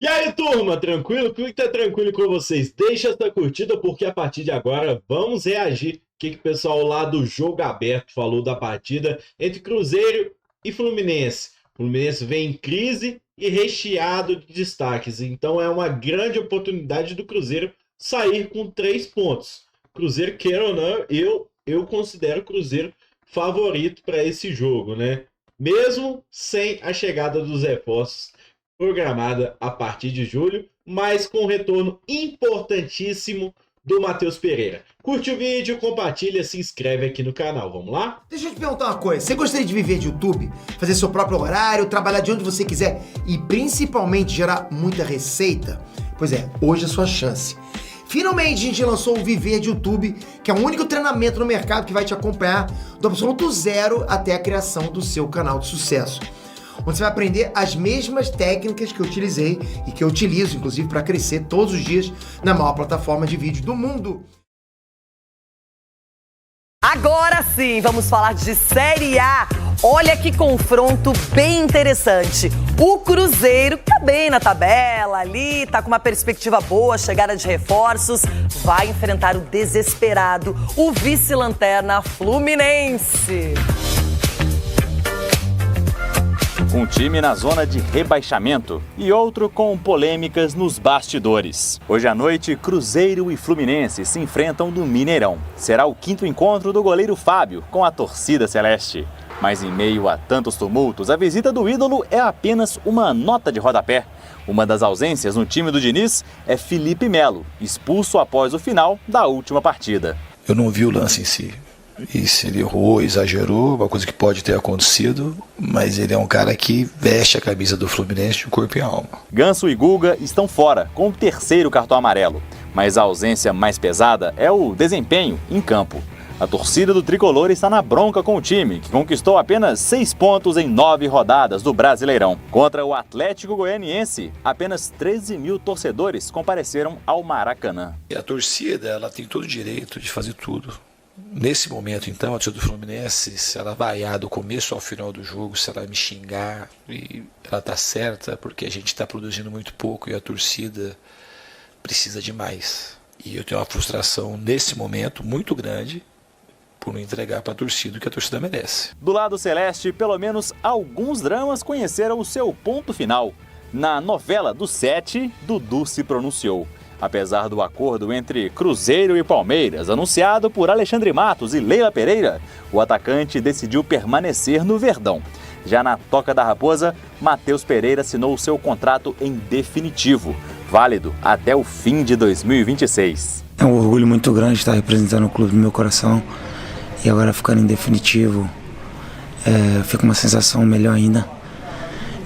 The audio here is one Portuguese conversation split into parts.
E aí, turma, tranquilo? Tudo que tá tranquilo com vocês? Deixa essa curtida porque a partir de agora vamos reagir. O que o pessoal lá do Jogo Aberto falou da partida entre Cruzeiro e Fluminense. O Fluminense vem em crise e recheado de destaques, então é uma grande oportunidade do Cruzeiro sair com 3 pontos. Cruzeiro, queira ou não, eu considero o Cruzeiro favorito para esse jogo, né? Mesmo sem a chegada dos reforços programada a partir de julho, mas com um retorno importantíssimo do Matheus Pereira. Curte o vídeo, compartilha, se inscreve aqui no canal. Vamos lá? Deixa eu te perguntar uma coisa. Você gostaria de viver de YouTube? Fazer seu próprio horário, trabalhar de onde você quiser e principalmente gerar muita receita? Pois é, hoje é a sua chance. Finalmente a gente lançou o Viver de YouTube, que é o único treinamento no mercado que vai te acompanhar do absoluto zero até a criação do seu canal de sucesso. Onde você vai aprender as mesmas técnicas que eu utilizei e que eu utilizo, inclusive, para crescer todos os dias na maior plataforma de vídeo do mundo. Agora sim, vamos falar de Série A. Olha que confronto bem interessante. O Cruzeiro, que tá bem na tabela ali, tá com uma perspectiva boa, chegada de reforços, vai enfrentar o desesperado, o vice-lanterna Fluminense. Um time na zona de rebaixamento e outro com polêmicas nos bastidores. Hoje à noite, Cruzeiro e Fluminense se enfrentam no Mineirão. Será o quinto encontro do goleiro Fábio com a torcida celeste. Mas em meio a tantos tumultos, a visita do ídolo é apenas uma nota de rodapé. Uma das ausências no time do Diniz é Felipe Melo, expulso após o final da última partida. Eu não vi o lance em si. E se ele errou, exagerou, uma coisa que pode ter acontecido, mas ele é um cara que veste a camisa do Fluminense de corpo e alma. Ganso e Guga estão fora, com o terceiro cartão amarelo, mas a ausência mais pesada é o desempenho em campo. A torcida do Tricolor está na bronca com o time, que conquistou apenas 6 pontos em 9 rodadas do Brasileirão. Contra o Atlético Goianiense, apenas 13 mil torcedores compareceram ao Maracanã. E a torcida, ela tem todo o direito de fazer tudo. Nesse momento, então, a torcida do Fluminense, se ela vaiar do começo ao final do jogo, se ela me xingar, e ela tá certa, porque a gente está produzindo muito pouco e a torcida precisa de mais. E eu tenho uma frustração nesse momento muito grande por não entregar para a torcida o que a torcida merece. Do lado celeste, pelo menos alguns dramas conheceram o seu ponto final. Na novela do 7, Dudu se pronunciou. Apesar do acordo entre Cruzeiro e Palmeiras, anunciado por Alexandre Matos e Leila Pereira, o atacante decidiu permanecer no Verdão. Já na Toca da Raposa, Matheus Pereira assinou seu contrato em definitivo, válido até o fim de 2026. É um orgulho muito grande estar representando o clube do meu coração e agora ficando em definitivo, fica uma sensação melhor ainda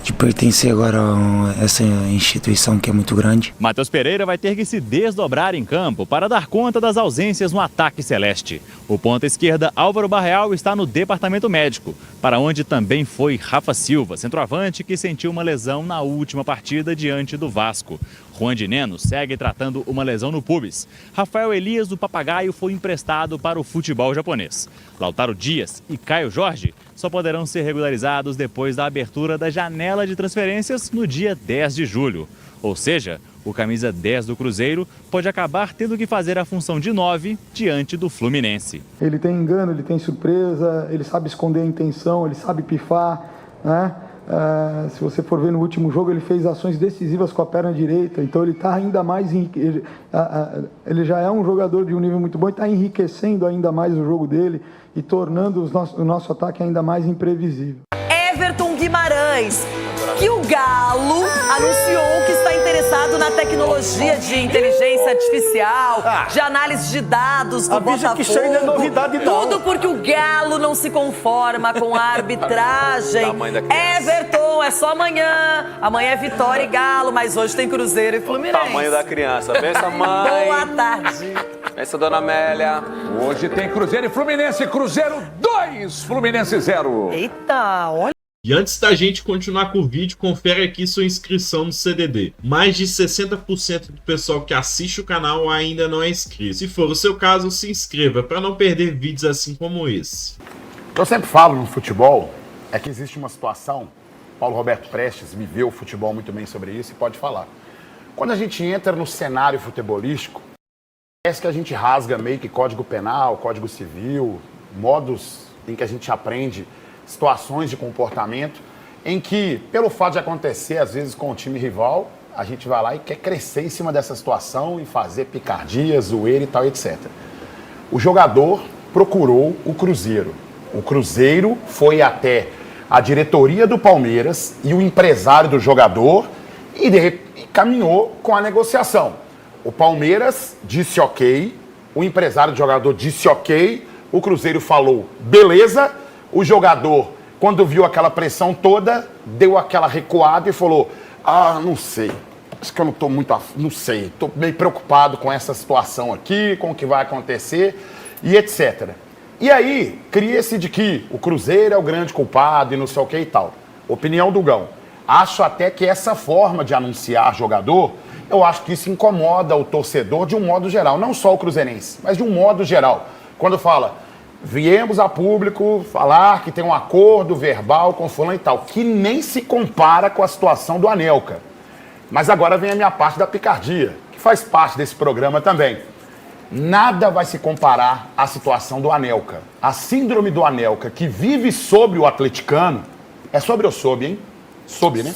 de pertencer agora a essa instituição que é muito grande. Matheus Pereira vai ter que se desdobrar em campo para dar conta das ausências no ataque celeste. O ponta esquerda Álvaro Barreal está no departamento médico, para onde também foi Rafa Silva, centroavante que sentiu uma lesão na última partida diante do Vasco. Juan de Neno segue tratando uma lesão no pubis. Rafael Elias do Papagaio foi emprestado para o futebol japonês. Lautaro Dias e Caio Jorge só poderão ser regularizados depois da abertura da janela de transferências no dia 10 de julho. Ou seja, o camisa 10 do Cruzeiro pode acabar tendo que fazer a função de 9 diante do Fluminense. Ele tem engano, ele tem surpresa, ele sabe esconder a intenção, ele sabe pifar, né? Se você for ver no último jogo, ele fez ações decisivas com a perna direita, então ele está ainda mais... Ele já é um jogador de um nível muito bom e está enriquecendo ainda mais o jogo dele e tornando o nosso ataque ainda mais imprevisível. Everton Guimarães, que o Galo anunciou que está interessado na tecnologia de inteligência artificial, de análise de dados do Botafogo. Que isso ainda é novidade, não. Tudo porque o Galo não se conforma com a arbitragem. Everton, é só amanhã. Amanhã é Vitória e Galo, mas hoje tem Cruzeiro e Fluminense. Tamanho da criança. Pensa, mãe. Boa tarde. Pensa, dona Amélia. Hoje tem Cruzeiro e Fluminense. Cruzeiro 2, Fluminense 0. Eita, olha. E antes da gente continuar com o vídeo, confere aqui sua inscrição no CDD. Mais de 60% do pessoal que assiste o canal ainda não é inscrito. Se for o seu caso, se inscreva para não perder vídeos assim como esse. Eu sempre falo no futebol, é que existe uma situação Paulo Roberto Prestes viveu o futebol muito bem sobre isso e pode falar. Quando a gente entra no cenário futebolístico, parece que a gente rasga meio que código penal, código civil, modos em que a gente aprende situações de comportamento, em que, pelo fato de acontecer, às vezes, com o time rival, a gente vai lá e quer crescer em cima dessa situação e fazer picardia, zoeira e tal, etc. O jogador procurou o Cruzeiro. O Cruzeiro foi até a diretoria do Palmeiras e o empresário do jogador e caminhou com a negociação. O Palmeiras disse ok, o empresário do jogador disse ok, o Cruzeiro falou beleza, o jogador, quando viu aquela pressão toda, deu aquela recuada e falou, não sei, acho que eu não estou muito, não sei, estou meio preocupado com essa situação aqui, com o que vai acontecer e etc. E aí, cria-se de que o Cruzeiro é o grande culpado e não sei o que e tal. Opinião do Gão. Acho até que essa forma de anunciar jogador, eu acho que isso incomoda o torcedor de um modo geral, não só o cruzeirense, mas de um modo geral. Quando fala, viemos a público falar que tem um acordo verbal com fulano e tal, que nem se compara com a situação do Anelka. Mas agora vem a minha parte da picardia, que faz parte desse programa também. Nada vai se comparar à situação do Anelka. A síndrome do Anelka, que vive sobre o atleticano, é sobre ou sob, hein? Sob, né?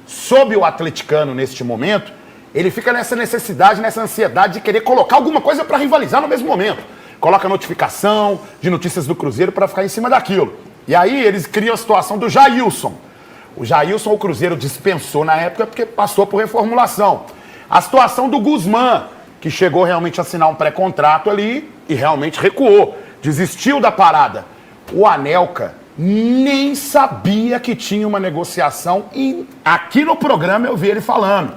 Sob o atleticano neste momento, ele fica nessa necessidade, nessa ansiedade de querer colocar alguma coisa para rivalizar no mesmo momento. Coloca notificação de notícias do Cruzeiro para ficar em cima daquilo. E aí eles criam a situação do Jailson. O Jailson o Cruzeiro dispensou na época porque passou por reformulação. A situação do Guzmán, que chegou realmente a assinar um pré-contrato ali e realmente recuou, desistiu da parada. O Anelka nem sabia que tinha uma negociação e aqui no programa eu vi ele falando.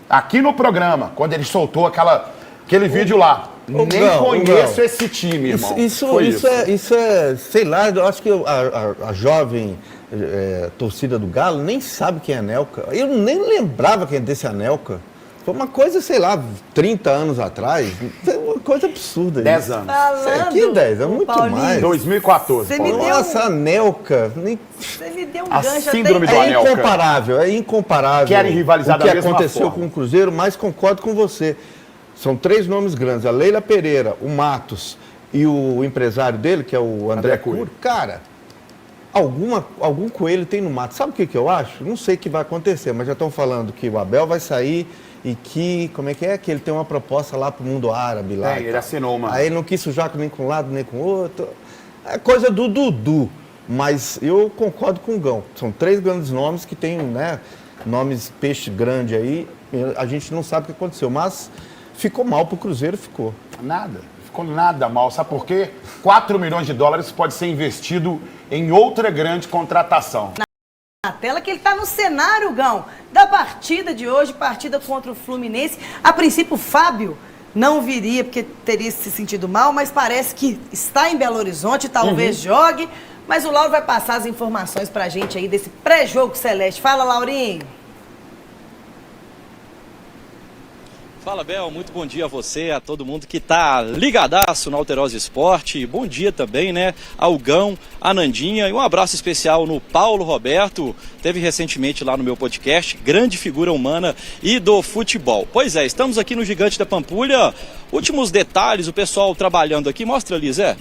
Aqui no programa, quando ele soltou aquele vídeo lá. Nem conheço esse time, irmão. Isso é, sei lá, eu acho que a jovem torcida do Galo nem sabe quem é Anelka. Eu nem lembrava quem é desse Anelka. Foi uma coisa, sei lá, 30 anos atrás. Uma coisa absurda. 10 anos. Que 10? É muito Paulinho, mais. 2014. Nossa, Anelka. Você me deu um A gancho síndrome do Anelka. É incomparável. Querem rivalizar o que da mesma aconteceu forma. com o Cruzeiro, mas concordo com você. São 3 nomes grandes, a Leila Pereira, o Matos e o empresário dele, que é o André Coelho. Cara, algum coelho tem no mato. Sabe o que eu acho? Não sei o que vai acontecer, mas já estão falando que o Abel vai sair e que, como é? Que ele tem uma proposta lá pro mundo árabe. Lá. Ele assinou uma. Aí ele não quis sujar nem com um lado, nem com o outro. É coisa do Dudu. Mas eu concordo com o Gão. São 3 grandes nomes que tem, né? Nomes peixe grande aí. A gente não sabe o que aconteceu, mas ficou mal pro Cruzeiro, ficou. Nada. Ficou nada mal. Sabe por quê? 4 milhões de dólares pode ser investido em outra grande contratação. Na tela que ele está no cenário, Gão, da partida de hoje, partida contra o Fluminense. A princípio, o Fábio não viria porque teria se sentido mal, mas parece que está em Belo Horizonte, talvez jogue. Mas o Lauro vai passar as informações pra gente aí desse pré-jogo celeste. Fala, Laurinho. Fala, Bel, muito bom dia a você, a todo mundo que tá ligadaço na Alterosa Esporte. Bom dia também, né, ao Gão, a Nandinha e um abraço especial no Paulo Roberto. Teve recentemente lá no meu podcast, grande figura humana e do futebol. Pois é, estamos aqui no Gigante da Pampulha. Últimos detalhes, o pessoal trabalhando aqui. Mostra ali, Zé.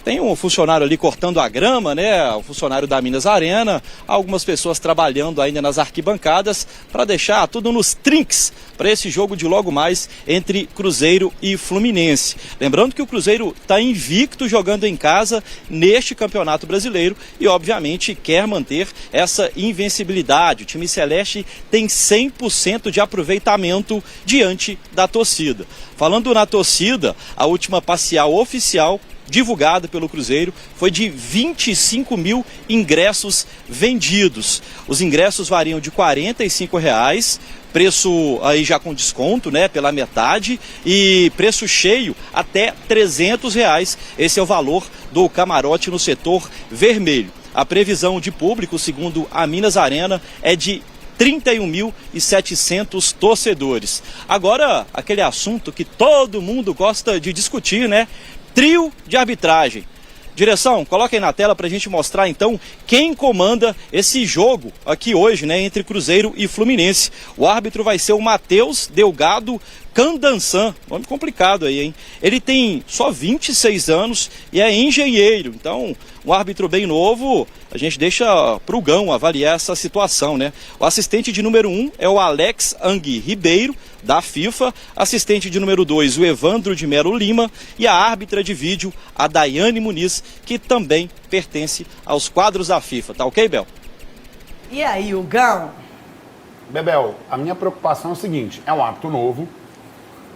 Tem um funcionário ali cortando a grama, né? O funcionário da Minas Arena. Algumas pessoas trabalhando ainda nas arquibancadas para deixar tudo nos trinques para esse jogo de logo mais entre Cruzeiro e Fluminense. Lembrando que o Cruzeiro está invicto jogando em casa neste Campeonato Brasileiro e, obviamente, quer manter essa invencibilidade. O time celeste tem 100% de aproveitamento diante da torcida. Falando na torcida, a última parcial oficial divulgada pelo Cruzeiro foi de 25 mil ingressos vendidos. Os ingressos variam de R$ 45, preço aí já com desconto, né, pela metade, e preço cheio até R$ 300. Esse é o valor do camarote no setor vermelho. A previsão de público, segundo a Minas Arena, é de 31.700 torcedores. Agora, aquele assunto que todo mundo gosta de discutir, né? Trio de arbitragem. Direção, coloca aí na tela para a gente mostrar então quem comanda esse jogo aqui hoje, né, entre Cruzeiro e Fluminense. O árbitro vai ser o Matheus Delgado Candansan, nome complicado aí, hein? Ele tem só 26 anos e é engenheiro, então um árbitro bem novo, a gente deixa pro Gão avaliar essa situação, né? O assistente de número 1 é o Alex Angui Ribeiro, da FIFA, assistente de número 2, o Evandro de Melo Lima, e a árbitra de vídeo, a Daiane Muniz, que também pertence aos quadros da FIFA, tá ok, Bel? E aí, o Gão? Bebel, a minha preocupação é o seguinte, é um árbitro novo,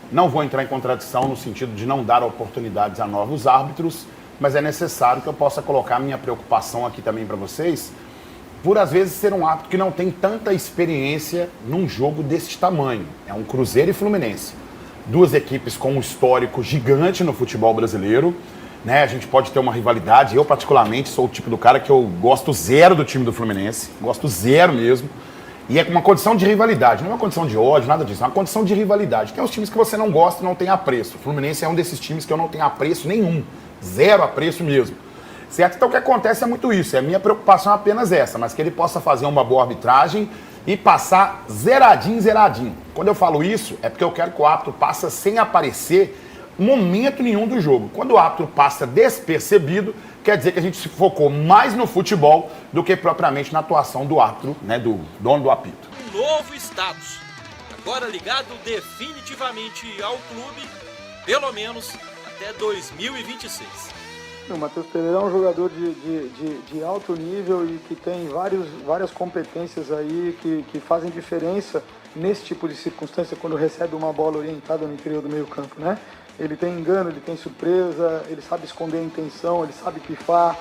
não vou entrar em contradição no sentido de não dar oportunidades a novos árbitros, mas é necessário que eu possa colocar a minha preocupação aqui também para vocês, por às vezes ser um árbitro que não tem tanta experiência num jogo desse tamanho. É um Cruzeiro e Fluminense. Duas equipes com um histórico gigante no futebol brasileiro, né? A gente pode ter uma rivalidade. Eu, particularmente, sou o tipo do cara que eu gosto zero do time do Fluminense, gosto zero mesmo. E é uma condição de rivalidade, não é uma condição de ódio, nada disso, é uma condição de rivalidade. Tem os times que você não gosta e não tem apreço. O Fluminense é um desses times que eu não tenho apreço nenhum, zero apreço mesmo. Certo? Então o que acontece é muito isso, a minha preocupação é apenas essa, mas que ele possa fazer uma boa arbitragem e passar zeradinho, zeradinho. Quando eu falo isso, é porque eu quero que o árbitro passe sem aparecer momento nenhum do jogo. Quando o árbitro passa despercebido, quer dizer que a gente se focou mais no futebol do que propriamente na atuação do árbitro, né, do dono do apito. Um novo status, agora ligado definitivamente ao clube, pelo menos até 2026. O Matheus Pereira é um jogador de alto nível e que tem várias competências aí que fazem diferença nesse tipo de circunstância quando recebe uma bola orientada no interior do meio campo, né? Ele tem engano, ele tem surpresa, ele sabe esconder a intenção, ele sabe pifar.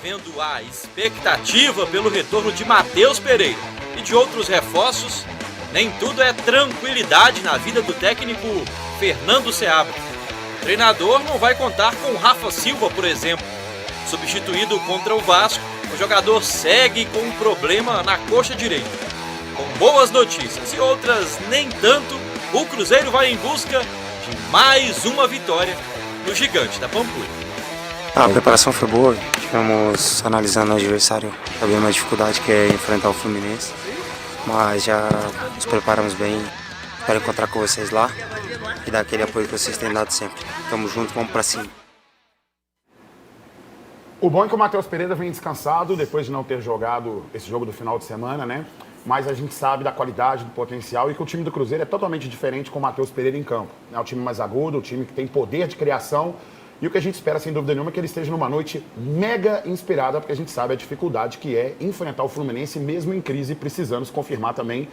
Vendo a expectativa pelo retorno de Matheus Pereira e de outros reforços, nem tudo é tranquilidade na vida do técnico Fernando Seabra. O treinador não vai contar com Rafa Silva, por exemplo. Substituído contra o Vasco, o jogador segue com um problema na coxa direita. Com boas notícias e outras nem tanto, o Cruzeiro vai em busca de mais uma vitória no Gigante da Pampulha. A preparação foi boa, tivemos analisando o adversário, sabendo uma dificuldade que é enfrentar o Fluminense, mas já nos preparamos bem, espero encontrar com vocês lá e dar aquele apoio que vocês têm dado sempre. Tamo junto, vamos pra cima. O bom é que o Matheus Pereira vem descansado depois de não ter jogado esse jogo do final de semana, né? Mas a gente sabe da qualidade, do potencial e que o time do Cruzeiro é totalmente diferente com o Matheus Pereira em campo. É o time mais agudo, o time que tem poder de criação e o que a gente espera, sem dúvida nenhuma, é que ele esteja numa noite mega inspirada, porque a gente sabe a dificuldade que é enfrentar o Fluminense mesmo em crise, precisando se confirmar também.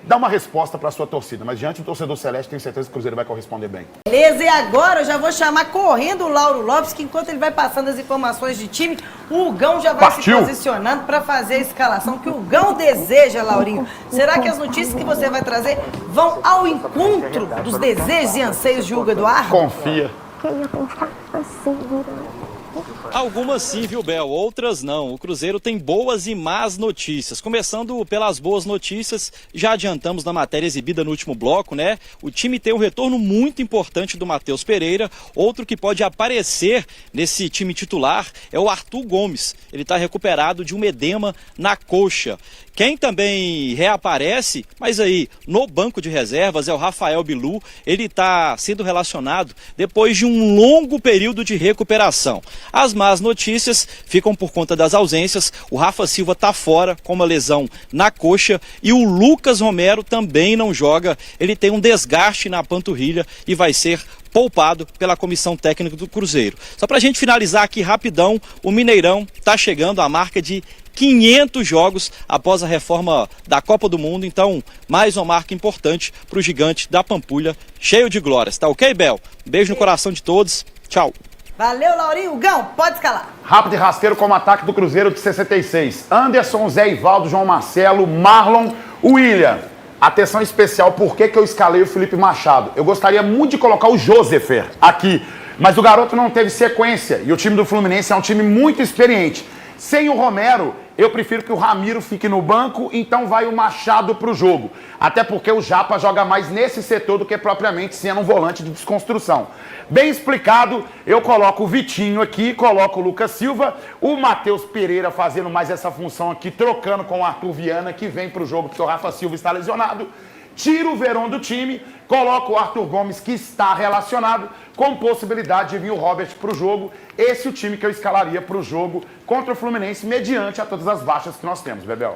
Dá uma resposta para a sua torcida, mas diante do torcedor celeste, tenho certeza que o Cruzeiro vai corresponder bem. Beleza, e agora eu já vou chamar correndo o Lauro Lopes, que enquanto ele vai passando as informações de time, o Gão já vai se posicionando para fazer a escalação que o Gão deseja, Laurinho. Será que as notícias que você vai trazer vão ao encontro dos desejos e anseios de Hugo Eduardo? Confia. Algumas sim, viu, Bel? Outras não. O Cruzeiro tem boas e más notícias. Começando pelas boas notícias, já adiantamos na matéria exibida no último bloco, né? O time tem um retorno muito importante do Matheus Pereira. Outro que pode aparecer nesse time titular é o Arthur Gomes. Ele está recuperado de um edema na coxa. Quem também reaparece, mas aí no banco de reservas, é o Rafael Bilu. Ele está sendo relacionado depois de um longo período de recuperação. As más notícias ficam por conta das ausências. O Rafa Silva está fora com uma lesão na coxa e o Lucas Romero também não joga. Ele tem um desgaste na panturrilha e vai ser poupado pela comissão técnica do Cruzeiro. Só para a gente finalizar aqui rapidão, o Mineirão está chegando à marca de 500 jogos após a reforma da Copa do Mundo, então mais uma marca importante para o Gigante da Pampulha, cheio de glórias. Tá ok, Bel? Um beijo no coração de todos, tchau. Valeu, Laurinho. Gão, pode escalar. Rápido e rasteiro como ataque do Cruzeiro de 66. Anderson, Zé Ivaldo, João Marcelo, Marlon, William. Atenção especial, por que eu escalei o Felipe Machado? Eu gostaria muito de colocar o Josefer aqui, mas o garoto não teve sequência e o time do Fluminense é um time muito experiente. Sem o Romero, Eu prefiro que o Ramiro fique no banco, então vai o Machado pro jogo. Até porque o Japa joga mais nesse setor do que propriamente sendo um volante de desconstrução. Bem explicado, eu coloco o Vitinho aqui, coloco o Lucas Silva, o Matheus Pereira fazendo mais essa função aqui, trocando com o Arthur Viana, que vem pro jogo porque o Rafa Silva está lesionado. Tiro o Verón do time, coloco o Arthur Gomes, que está relacionado, com possibilidade de vir o Robert para o jogo. Esse é o time que eu escalaria para o jogo contra o Fluminense, mediante a todas as baixas que nós temos, Bebel.